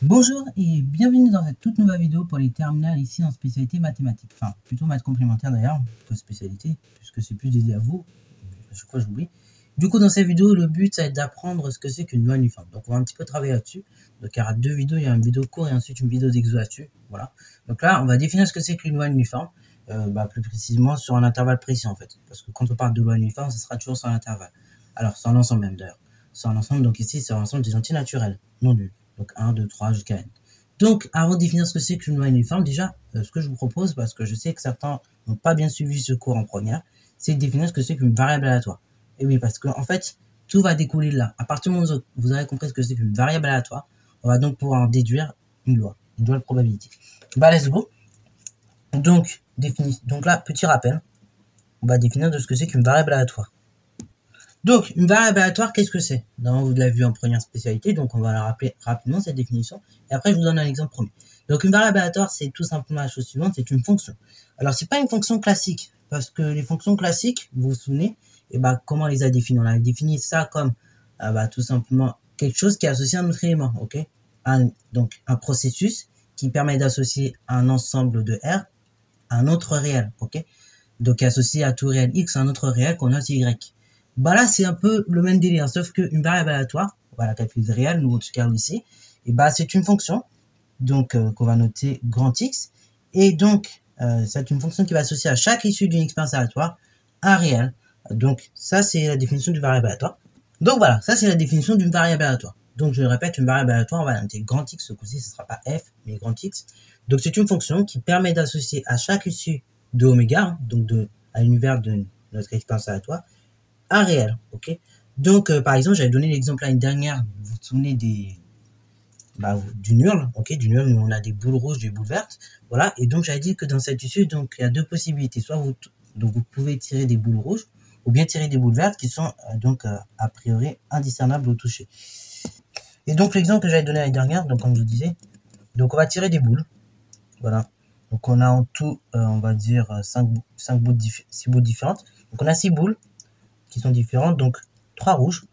Bonjour et bienvenue dans cette toute nouvelle vidéo pour les terminales ici en spécialité mathématiques. Enfin, plutôt maths complémentaire d'ailleurs, que spécialité, puisque c'est plus dédié à vous. À chaque fois, j'oublie. Du coup, dans cette vidéo, le but, c'est d'apprendre ce que c'est qu'une loi uniforme. Donc, on va un petit peu travailler là-dessus. Donc, il y aura deux vidéos. Il y a une vidéo courte et ensuite une vidéo d'exo là-dessus. Voilà. Donc là, on va définir ce que c'est qu'une loi uniforme. Plus précisément sur un intervalle précis, en fait. Parce que quand on parle de loi uniforme, ça sera toujours sur un intervalle. Alors, sur un ensemble même, d'ailleurs. Sur un ensemble, donc ici, c'est un ensemble des entiers naturels, non nuls. Donc 1, 2, 3 jusqu'à n. Donc, avant de définir ce que c'est qu'une loi uniforme, déjà, ce que je vous propose, parce que je sais que certains n'ont pas bien suivi ce cours en première, c'est de définir ce que c'est qu'une variable aléatoire. Et oui, parce qu'en fait, tout va découler de là. À partir du moment où vous aurez compris ce que c'est qu'une variable aléatoire, on va donc pouvoir en déduire une loi de probabilité. Let's go. Donc là, petit rappel, on va définir de ce que c'est qu'une variable aléatoire. Donc, une variable aléatoire, qu'est-ce que c'est? Vous l'avez vu en première spécialité, donc on va la rappeler rapidement, cette définition. Et après, je vous donne un exemple premier. Donc, une variable aléatoire, c'est tout simplement la chose suivante, c'est une fonction. Alors, c'est pas une fonction classique, parce que les fonctions classiques, vous vous souvenez, comment on les a définies? On a défini ça comme, tout simplement, quelque chose qui est associé à un autre élément, ok? Donc, un processus qui permet d'associer un ensemble de R à un autre réel, ok? Donc, associé à tout réel X à un autre réel qu'on note Y. Là, c'est un peu le même délire, sauf qu'une variable aléatoire, voilà, calcul réel, nous, en tout cas, ici, c'est une fonction, donc, qu'on va noter grand X, et donc, c'est une fonction qui va associer à chaque issue d'une expérience aléatoire un réel. Donc, ça, c'est la définition d'une variable aléatoire. Donc, voilà, ça, c'est la définition d'une variable aléatoire. Donc, je répète, une variable aléatoire, on va noter grand X, ce coup-ci, ce ne sera pas F, mais grand X. Donc, c'est une fonction qui permet d'associer à chaque issue de oméga, donc à l'univers de notre expérience aléatoire, un réel, ok? Donc, par exemple, j'avais donné l'exemple l'année dernière, vous vous souvenez du NURL, ok? Du NURL, nous on a des boules rouges, des boules vertes, voilà. Et donc, j'avais dit que dans cette issue, donc, il y a deux possibilités. Soit vous pouvez tirer des boules rouges, ou bien tirer des boules vertes qui sont, a priori, indiscernables au toucher. Et donc, l'exemple que j'avais donné l'année dernière, donc, comme je vous disais, donc, on va tirer des boules, voilà. Donc, on a en tout, on va dire, 6 boules différentes. Donc, on a 6 boules qui sont différentes, donc 3 rouges.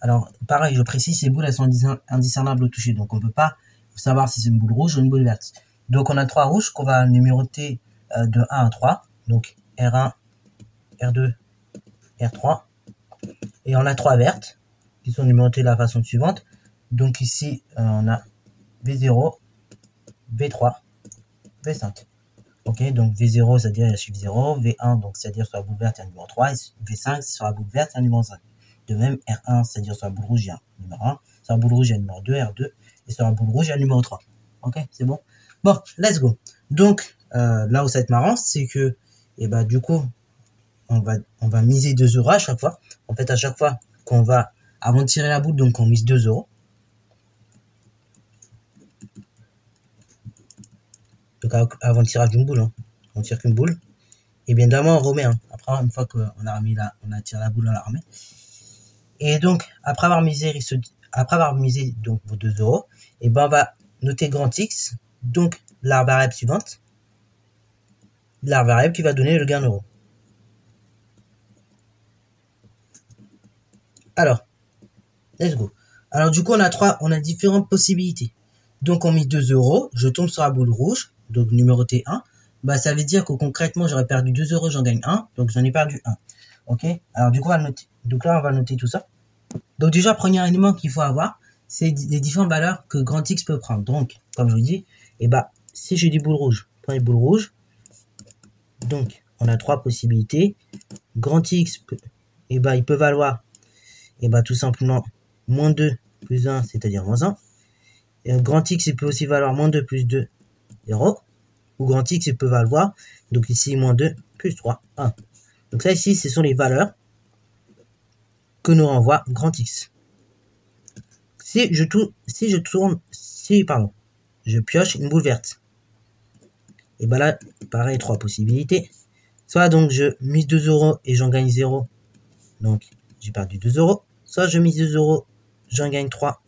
Alors, pareil, je précise, ces boules, elles sont indiscernables au toucher, donc on ne peut pas savoir si c'est une boule rouge ou une boule verte. Donc, on a 3 rouges qu'on va numéroter de 1 à 3, donc R1, R2, R3, et on a 3 vertes qui sont numérotées de la façon suivante. Donc ici, on a V0, V3, V5. Ok, donc V0, c'est-à-dire la chiffre 0, V1, donc c'est-à-dire sur la boule verte, il y a un numéro 3, et V5, c'est sur la boule verte, il y a un numéro 5. De même, R1, c'est-à-dire sur la boule rouge, il y a un numéro 1, sur la boule rouge, il y a un numéro 2, R2, et sur la boule rouge, il y a un numéro 3. Ok, c'est bon? Bon, let's go. Donc, là où ça va être marrant, c'est que, du coup, on va miser 2 euros à chaque fois. En fait, à chaque fois qu'on va, avant de tirer la boule, donc on mise 2 euros. Donc, avant le tirage d'une boule, hein, on tire qu'une boule. Et bien évidemment, on remet. Hein. Après, une fois qu'on a remis on a tiré la boule, on la remet. Et donc, après avoir misé donc vos 2 euros, on va noter grand X, donc la variable suivante, la variable qui va donner le gain en euros. Alors, let's go. Alors, du coup, on a différentes possibilités. Donc, on met 2 euros, je tombe sur la boule rouge, donc numéroté 1. Ça veut dire que concrètement, j'aurais perdu 2 euros, j'en gagne 1, donc j'en ai perdu 1. Ok? Alors, du coup, on va noter. Donc là, on va noter tout ça. Donc déjà, premier élément qu'il faut avoir, c'est les différentes valeurs que grand X peut prendre. Donc, comme je vous dis, si j'ai des boules rouges, prenez les boules rouges. Donc, on a 3 possibilités. Grand X, il peut valoir, tout simplement, moins 2 plus 1, c'est-à-dire moins 1. Et grand X, il peut aussi valoir moins 2 plus 2, 0. Ou grand X, il peut valoir, donc ici, moins 2 plus 3, 1. Donc ça, ici, ce sont les valeurs que nous renvoie grand X. Si je pioche une boule verte. Et là, pareil, 3 possibilités. Soit donc je mise 2 euros et j'en gagne 0. Donc j'ai perdu 2 euros. Soit je mise 2 euros, j'en gagne 3.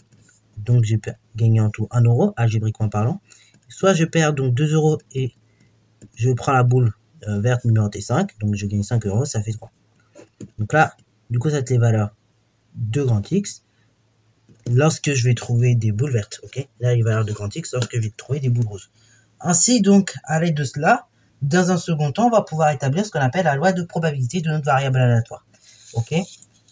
Donc j'ai gagné en tout 1 euro, algébriquement parlant. Soit je perds donc 2 euros et je prends la boule verte numérotée 5. Donc je gagne 5 euros, ça fait 3. Donc là, du coup, ça fait les valeurs de grand X. lorsque je vais trouver des boules vertes, ok? Là, les valeurs de grand X, lorsque je vais trouver des boules rouges. Ainsi, donc, à l'aide de cela, dans un second temps, on va pouvoir établir ce qu'on appelle la loi de probabilité de notre variable aléatoire, ok?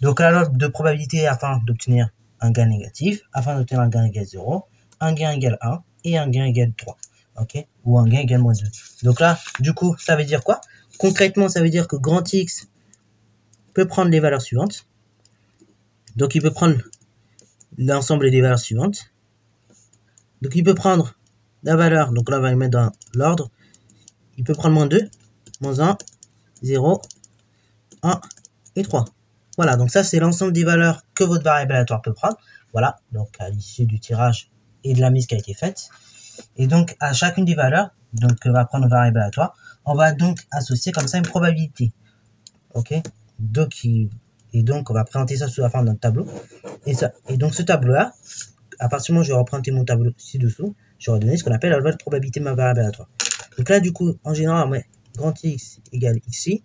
Donc, la loi de probabilité afin d'obtenir un gain négatif, afin d'obtenir un gain égal 0, un gain égal 1 et un gain égal 3, ok? Ou un gain égal moins 2. Donc là, du coup, ça veut dire quoi? Concrètement, ça veut dire que grand X peut prendre les valeurs suivantes. Donc, il peut prendre l'ensemble des valeurs suivantes. Donc, il peut prendre la valeur, donc là, on va les mettre dans l'ordre. Il peut prendre moins 2, moins 1, 0, 1 et 3. Voilà, donc ça, c'est l'ensemble des valeurs que votre variable aléatoire peut prendre. Voilà, donc à l'issue du tirage et de la mise qui a été faite. Et donc, à chacune des valeurs, donc que va prendre une variable aléatoire, on va donc associer comme ça une probabilité. Ok? Donc, on va présenter ça sous la forme d'un tableau. Et donc, ce tableau-là, à partir du moment où je vais représenter mon tableau ci-dessous, je vais donner ce qu'on appelle la loi de probabilité de ma variable aléatoire. Donc là, du coup, en général, on met grand X égale XI.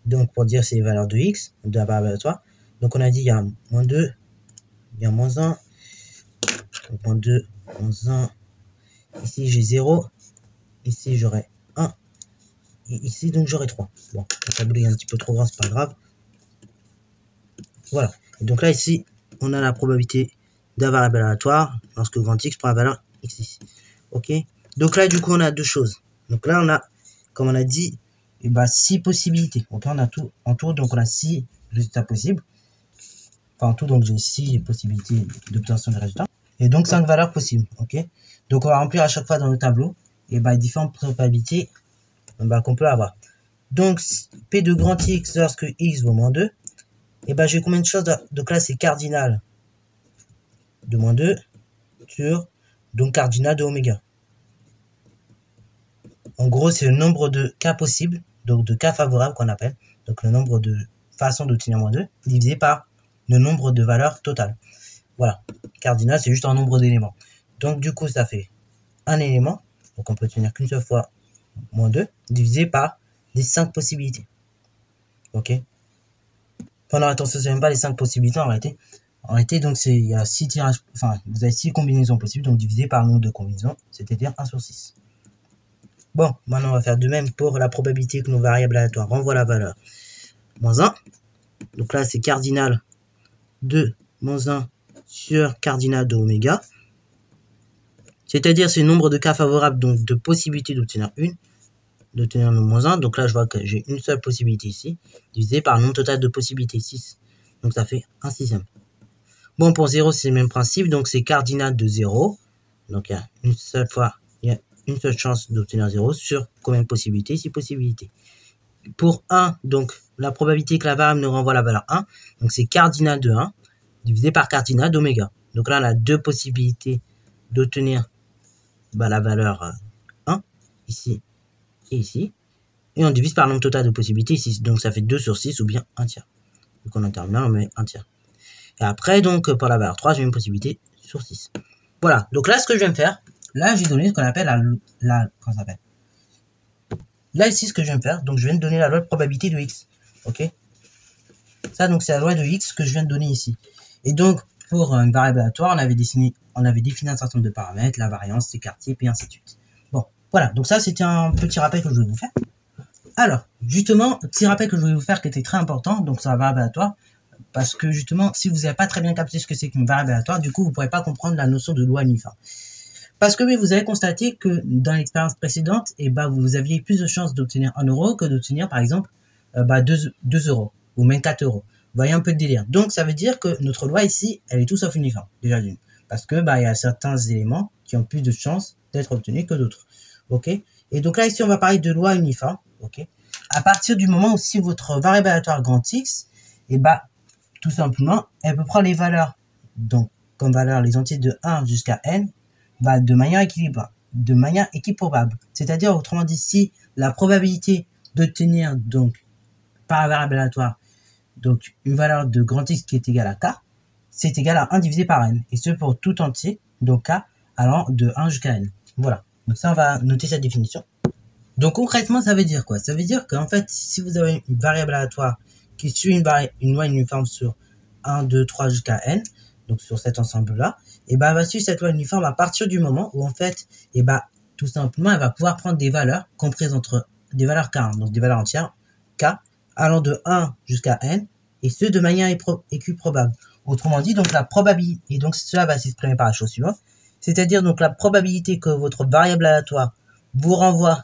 Donc, pour dire c'est les valeurs de X, de la variable aléatoire. Donc, on a dit il y a moins 2, il y a moins 1. Donc, moins 2, moins 1. Ici, j'ai 0. Ici, j'aurai 1. Et ici, donc, j'aurai 3. Bon, le tableau est un petit peu trop grand, c'est pas grave. Voilà. Et donc là, ici, on a la probabilité d'un variable aléatoire lorsque grand X prend la valeur X ici. Ok. Donc là, du coup, on a deux choses. Donc là, on a, comme on a dit, 6 possibilités. Ok, on a tout en tout, donc on a 6 résultats possibles. Enfin, en tout, donc j'ai 6 possibilités d'obtention de résultats. Et donc 5 valeurs possibles. Ok. Donc on va remplir à chaque fois dans le tableau et différentes probabilités qu'on peut avoir. Donc P de grand X lorsque X vaut moins 2. Et j'ai combien de choses? Donc là, c'est cardinal de moins 2 sur donc cardinal de oméga. En gros, c'est le nombre de cas possibles, donc de cas favorables qu'on appelle. Donc le nombre de façons d'obtenir moins 2 divisé par le nombre de valeurs totales. Voilà. Cardinal, c'est juste un nombre d'éléments. Donc du coup, ça fait un élément. Donc on peut obtenir qu'une seule fois moins 2 divisé par les 5 possibilités. Ok. Enfin non, attention, c'est même pas les 5 possibilités en réalité. En réalité, donc il y a 6 tirages, enfin vous avez 6 combinaisons possibles, donc divisé par le nombre de combinaisons, c'est-à-dire 1 sur 6. Bon, maintenant on va faire de même pour la probabilité que nos variables aléatoires renvoient la valeur moins 1. Donc là c'est cardinal de moins 1 sur cardinal de oméga. C'est-à-dire c'est le nombre de cas favorables, donc de possibilités d'obtenir d'obtenir le moins 1. Donc là je vois que j'ai une seule possibilité ici, divisé par le nombre total de possibilités 6. Donc ça fait 1 sixième. Bon, pour 0 c'est le même principe, donc c'est cardinal de 0. Donc il y a une seule fois, il y a une seule chance d'obtenir 0 sur combien de possibilités? 6 possibilités. Pour 1, donc la probabilité que la variable nous renvoie la valeur 1, donc c'est cardinal de 1 divisé par cardinal d'oméga. Donc là on a deux possibilités d'obtenir la valeur 1, ici et ici. Et on divise par le nombre total de possibilités ici. Donc ça fait 2 sur 6 ou bien 1 tiers. Donc en terminal on met 1 tiers. Et après donc pour la valeur 3 j'ai une possibilité sur 6. Voilà, donc là ce que je viens de faire, là j'ai donné ce qu'on appelle comment ça s'appelle? Là ici ce que je viens de faire, donc je viens de donner la loi de probabilité de X. Ok. Ça donc c'est la loi de X que je viens de donner ici. Et donc pour une variable aléatoire, on avait défini un certain nombre de paramètres, la variance, l'écart type et ainsi de suite. Bon, voilà, donc ça c'était un petit rappel que je voulais vous faire. Alors, justement, petit rappel que je voulais vous faire qui était très important, donc sur la variable aléatoire, parce que justement, si vous n'avez pas très bien capté ce que c'est qu'une variable aléatoire, du coup, vous ne pourrez pas comprendre la notion de loi uniforme. Parce que oui, vous avez constaté que dans l'expérience précédente, vous aviez plus de chances d'obtenir 1 euro que d'obtenir, par exemple, 2 euros, ou même 4 euros. Vous voyez un peu de délire. Donc, ça veut dire que notre loi ici, elle est tout sauf uniforme, déjà d'une. Parce que, il y a certains éléments qui ont plus de chances d'être obtenus que d'autres. Ok? Et donc là, ici, on va parler de loi uniforme. Ok? À partir du moment où si votre variable aléatoire grand X, tout simplement, elle peut prendre les valeurs, donc, comme valeur, les entiers de 1 jusqu'à n, de manière équiprobable. C'est-à-dire, autrement dit, si la probabilité d'obtenir, donc, par la variable aléatoire, donc, une valeur de grand X qui est égale à k, c'est égal à 1 divisé par n. Et ce pour tout entier, donc k allant de 1 jusqu'à n. Voilà. Donc ça, on va noter cette définition. Donc concrètement, ça veut dire quoi? Ça veut dire qu'en fait, si vous avez une variable aléatoire qui suit une loi uniforme sur 1, 2, 3 jusqu'à n, donc sur cet ensemble-là, et ben, elle va suivre cette loi uniforme à partir du moment où, en fait, et ben, tout simplement, elle va pouvoir prendre des valeurs comprises entre des valeurs K, donc des valeurs entières, K, allant de 1 jusqu'à N, et ce, de manière équiprobable. Autrement dit, donc, la probabilité, et donc, cela va s'exprimer par la chose suivante, c'est-à-dire, donc, la probabilité que votre variable aléatoire vous renvoie,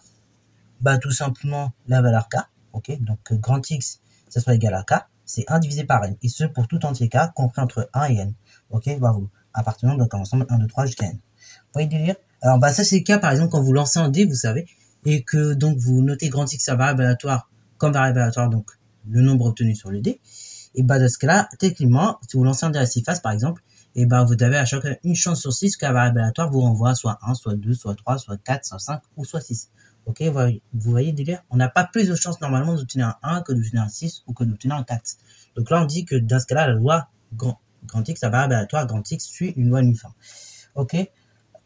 bah, tout simplement, la valeur K, ok, donc, grand X, ça soit égal à K, c'est 1 divisé par N, et ce, pour tout entier K, compris entre 1 et N, ok, bravo, appartenant donc à l'ensemble 1, 2, 3 jusqu'à N. Vous voyez le délire? Alors, bah, ça, c'est le cas, par exemple, quand vous lancez un dé, vous savez, et que, donc, vous notez grand X sa variable aléatoire, comme variable aléatoire, donc, le nombre obtenu sur le dé, et bah, dans ce cas-là, techniquement, si vous lancez un dé à 6 faces, par exemple, et bah, vous avez à chaque fois une chance sur 6 que la variable aléatoire vous renvoie soit 1, soit 2, soit 3, soit 4, soit 5, ou soit 6. Ok, vous voyez le délire? On n'a pas plus de chance normalement d'obtenir un 1 que d'obtenir un 6 ou que d'obtenir un 4. Donc là, on dit que dans ce cas-là, la loi grand X, la variable aléatoire, grand X suit une loi uniforme. Ok.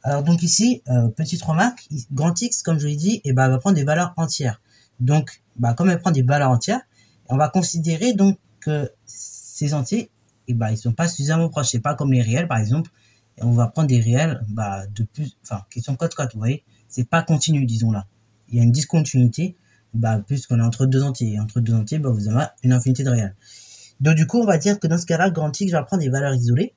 Alors donc ici, petite remarque, grand X, comme je l'ai dit, et bah, elle va prendre des valeurs entières. Donc, bah, comme elle prend des valeurs entières, on va considérer donc que ces entiers, et bah, ils sont pas suffisamment proches. C'est pas comme les réels, par exemple. Et on va prendre des réels, bah, de plus, enfin, qui sont côte-côte, vous voyez. C'est pas continu, disons là. Il y a une discontinuité, bah, puisqu'on est entre deux entiers. Et entre deux entiers, bah, vous avez une infinité de réels. Donc, du coup, on va dire que dans ce cas-là, grand X va prendre des valeurs isolées.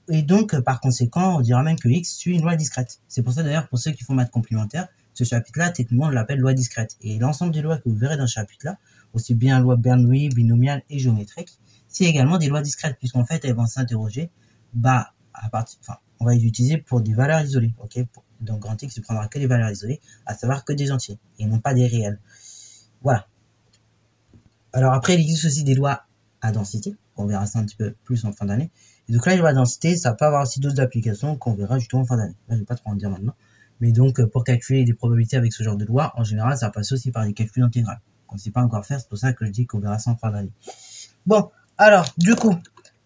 Et donc, par conséquent, on dira même que X suit une loi discrète. C'est pour ça, d'ailleurs, pour ceux qui font maths complémentaire, ce chapitre-là, techniquement, on l'appelle loi discrète. Et l'ensemble des lois que vous verrez dans ce chapitre-là, aussi bien loi Bernoulli, binomiale et géométrique, c'est également des lois discrètes, puisqu'en fait, elles vont s'interroger, bah, à partir, enfin, on va les utiliser pour des valeurs isolées, ok? Donc, grand X ne prendra que des valeurs isolées, à savoir que des entiers, et non pas des réels. Voilà. Alors après, il existe aussi des lois à densité. On verra ça un petit peu plus en fin d'année. Et donc là, les lois à densité, ça peut avoir aussi d'autres applications qu'on verra justement en fin d'année. Là, je vais pas trop en dire maintenant. Mais donc, pour calculer des probabilités avec ce genre de loi, en général, ça passe aussi par des calculs intégrales. On ne sait pas encore faire, c'est pour ça que je dis qu'on verra ça en fin d'année. Bon, alors, du coup,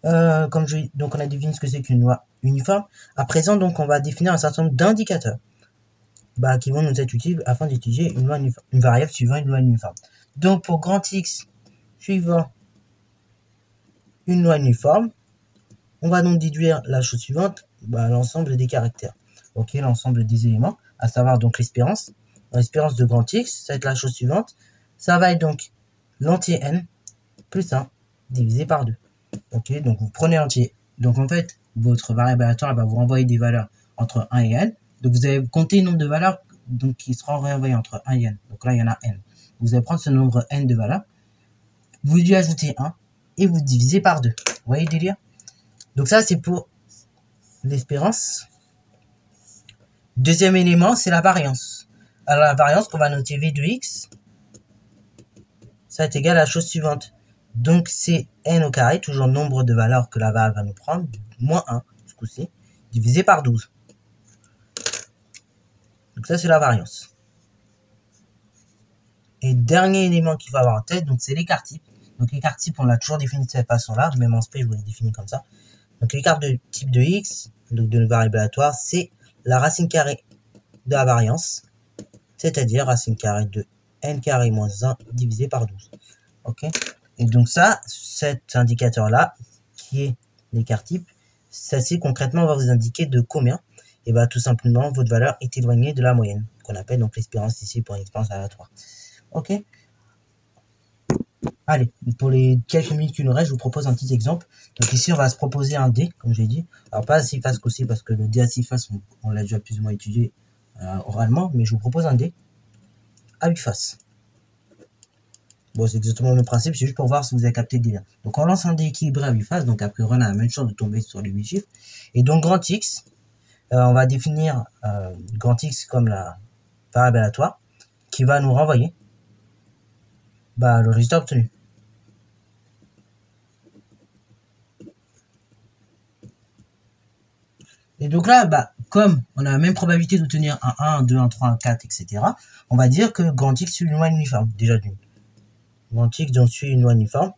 donc on a défini ce que c'est qu'une loi uniforme. À présent, donc, on va définir un certain nombre d'indicateurs, bah, qui vont nous être utiles afin d'étudier une variable suivant une loi uniforme. Donc, pour grand X suivant une loi uniforme, on va donc déduire la chose suivante, bah, l'ensemble des caractères. Ok, l'ensemble des éléments, à savoir donc l'espérance. L'espérance de grand X, ça va être la chose suivante. Ça va être donc l'entier n plus 1 divisé par 2. Ok, donc vous prenez l'entier. Donc en fait, votre variable aléatoire va vous renvoyer des valeurs entre 1 et n. Donc vous allez compter le nombre de valeurs donc, qui seront renvoyées entre 1 et n. Donc là, il y en a n. Vous allez prendre ce nombre n de valeurs, vous lui ajoutez 1 et vous divisez par 2. Vous voyez le délire? Donc ça, c'est pour l'espérance. Deuxième élément, c'est la variance. Alors la variance qu'on va noter V de x, ça va être égal à la chose suivante. Donc c'est n au carré, toujours le nombre de valeurs que la variable va nous prendre, moins 1, ce coup-ci, divisé par 12. Donc ça, c'est la variance. Et dernier élément qu'il faut avoir en tête, donc c'est l'écart type. Donc l'écart type, on l'a toujours défini de cette façon-là, même en SP, je vous l'ai défini comme ça. Donc l'écart de type de x, donc de variable aléatoire, c'est la racine carrée de la variance, c'est-à-dire racine carrée de n carré moins 1 divisé par 12. Ok? Et donc ça, cet indicateur-là, qui est l'écart type, ça c'est concrètement, on va vous indiquer de combien, et bien tout simplement, votre valeur est éloignée de la moyenne, qu'on appelle donc l'espérance ici pour une espérance aléatoire. Ok? Allez, pour les quelques minutes qui nous restent, je vous propose un petit exemple. Donc ici, on va se proposer un dé, comme j'ai dit. Alors pas à 6 faces qu'aussi, parce que le dé à 6 faces, on l'a déjà plus ou moins étudié oralement, mais je vous propose un dé à 8 faces. Bon, c'est exactement le même principe, c'est juste pour voir si vous avez capté le délire. Donc on lance un dé équilibré à 8 faces, donc après on a la même chance de tomber sur les 8 chiffres. Et donc grand X, on va définir grand X comme la variable aléatoire, qui va nous renvoyer bah, le résultat obtenu. Et donc là, bah, comme on a la même probabilité d'obtenir un 1, un 2, un 3, un 4, etc., on va dire que grand X suit une loi uniforme, déjà d'une. Grand X donc suit une loi uniforme.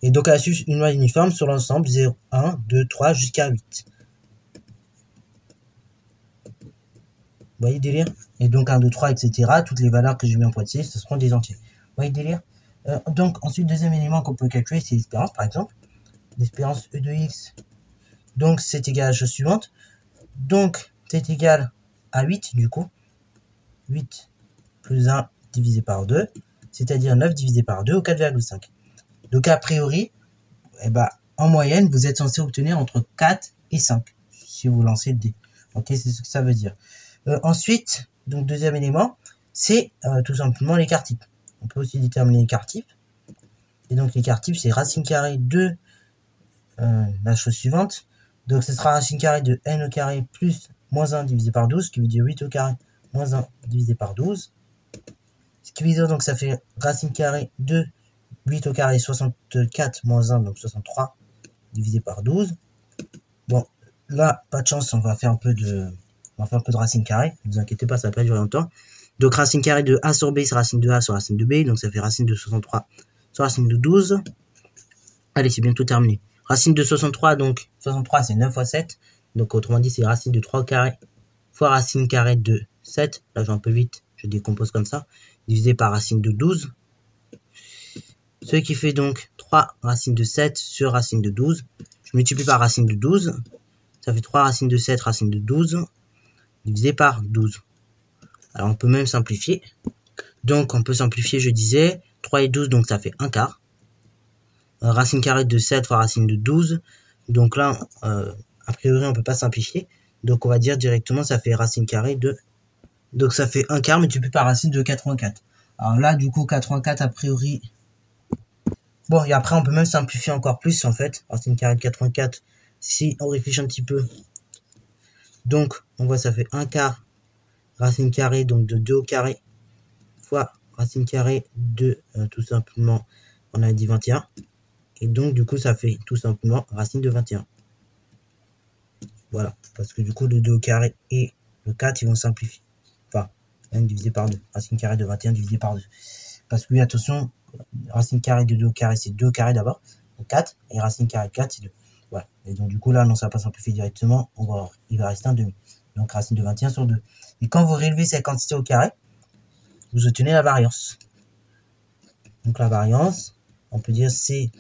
Et donc elle suit une loi uniforme sur l'ensemble 0, 1, 2, 3 jusqu'à 8. Vous voyez le délire? Et donc 1, 2, 3, etc., toutes les valeurs que j'ai mis en pointillé, ce seront des entiers. Vous voyez le délire? Donc ensuite, deuxième élément qu'on peut calculer, c'est l'espérance, par exemple. l'espérance E de x. Donc c'est égal à la chose suivante. Donc c'est égal à 8 du coup. 8 plus 1 divisé par 2, c'est-à-dire 9 divisé par 2 au 4,5. Donc a priori, eh ben, en moyenne, vous êtes censé obtenir entre 4 et 5 si vous lancez le dé. Ok, c'est ce que ça veut dire. Ensuite, donc deuxième élément, c'est tout simplement l'écart type. On peut aussi déterminer l'écart type. Et donc l'écart type, c'est racine carrée de la chose suivante. Donc ce sera racine carrée de n au carré plus moins 1 divisé par 12, ce qui veut dire 8 au carré moins 1 divisé par 12. Ce qui veut dire donc ça fait racine carrée de 8 au carré 64 moins 1, donc 63 divisé par 12. Bon, là, pas de chance, on va faire un peu de racine carrée. Ne vous inquiétez pas, ça va pas durer longtemps. Donc racine carrée de a sur b, c'est racine de a sur racine de b. Donc ça fait racine de 63 sur racine de 12. Allez, c'est bientôt terminé. Racine de 63, donc 63 c'est 9 fois 7. Donc autrement dit, c'est racine de 3 au carré fois racine carrée de 7. Là, je vais un peu vite, je décompose comme ça. Divisé par racine de 12. Ce qui fait donc 3 racine de 7 sur racine de 12. Je multiplie par racine de 12. Ça fait 3 racine de 7 racine de 12 divisé par 12. Alors on peut même simplifier. Donc on peut simplifier, je disais, 3 et 12, donc ça fait 1 quart. Racine carrée de 7 fois racine de 12. Donc là, a priori, on ne peut pas simplifier. Donc on va dire directement, ça fait racine carrée de... Donc ça fait 1 quart multiplié par racine de 84. Alors là, du coup, 84, a priori... Bon, et après, on peut même simplifier encore plus, en fait. Racine carrée de 84, si on réfléchit un petit peu. Donc, on voit ça fait 1 quart racine carrée, donc de 2 au carré, fois racine carrée de, tout simplement, on a dit 21. Et donc, du coup, ça fait tout simplement racine de 21. Voilà, parce que du coup, le 2 au carré et le 4, ils vont simplifier. Enfin, n divisé par 2. Racine carrée de 21 divisé par 2. Parce que, oui, attention, racine carrée de 2 au carré, c'est 2 au carré d'abord. Donc 4. Et racine carrée de 4, c'est 2. Voilà. Et donc, du coup, là, non, ça va pas simplifier directement. Il va rester un demi. Donc, racine de 21 sur 2. Et quand vous relevez cette quantité au carré, vous obtenez la variance. Donc, la variance, on peut dire c'est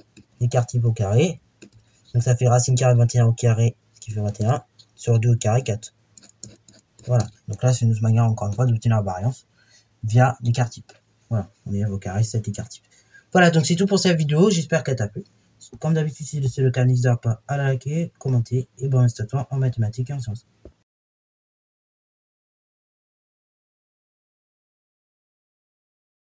l'écart type au carré. Donc, ça fait racine carrée de 21 au carré, ce qui fait 21, sur 2 au carré, 4. Voilà. Donc là, c'est une autre manière, encore une fois, d'obtenir la variance via l'écart type. Voilà. On est au carré, c'est l'écart type. Voilà, donc c'est tout pour cette vidéo. J'espère qu'elle t'a plu. Comme d'habitude, si c'est le cas, n'hésite pas à la liker, commenter et bon reste à toi en mathématiques et en sciences.